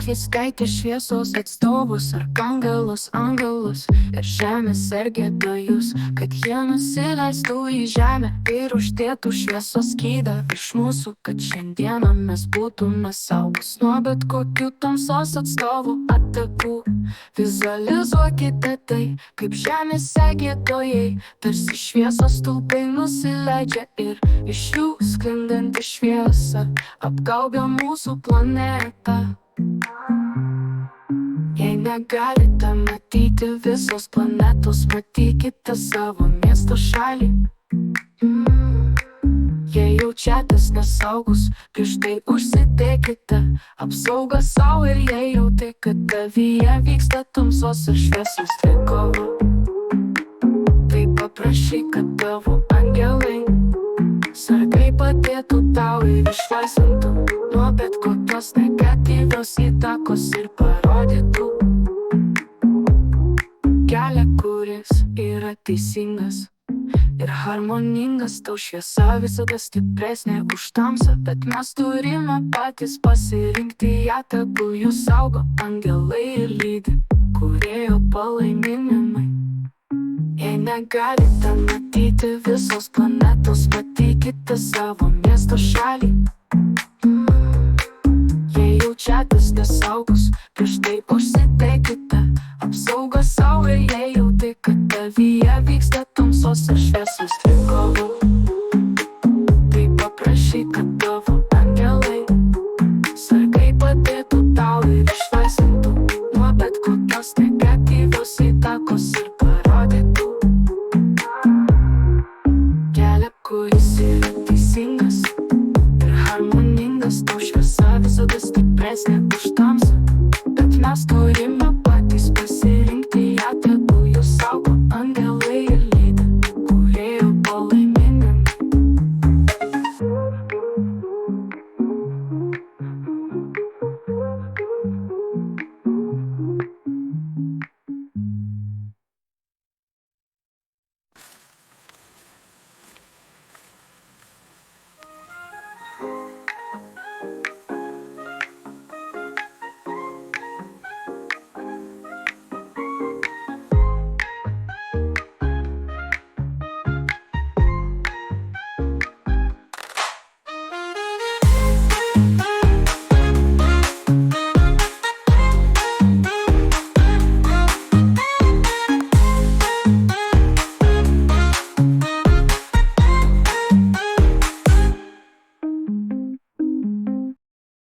jis keikia šviesos atstovus, arkangelus, angelus ir žemės sergėtojus, kad jie nusileistų į žemę ir uždėtų šviesos skydą iš mūsų, kad šiandieną mes būtume saugus nuo bet kokių tamsos atstovų atakų. Vizualizuokite tai, kaip žemės sergėtojai tarsi šviesos stulpai nusileidžia ir iš jų sklindanti šviesa apgaubia mūsų planetą. Jei negalite matyti visos planetos, matykite savo miesto šalį. Jei jaučiatės nesaugus, prieš tai užsidėkite apsaugą sau, ir jei jauti, kad tavyje vyksta tamsos ir šviesos dvikova, tai paprašyk, kad tavo angelai sargai padėtų tau ir išlaisvintų nuo bet kokios negatyvios įtakos ir parodytų kelią, kuris yra teisingas ir harmoningas. Tau šviesa visada stipresnė už tamsą, bet mes turime patys pasirinkti ją. Tegu jūs saugo angelai ir lydi kūrėjo palaiminimai. Jei negalite matyti visos planetos, matykite savo miesto šalį. Jei jaučiatės nesaugus, prieš tai užsidėkite apsaugą sau, ir jei jauti, kad tavyje vyksta tamsos ir šviesos dvikova, tai paprašyk, kad tavo angelai sargai padėtų tau ir išlaisvintų nuo bet kokios negatyvios įtakos ir parodytų kelią, kuris yra teisingas ir harmoningas. Tau šviesa visada stipresnė už tamsą,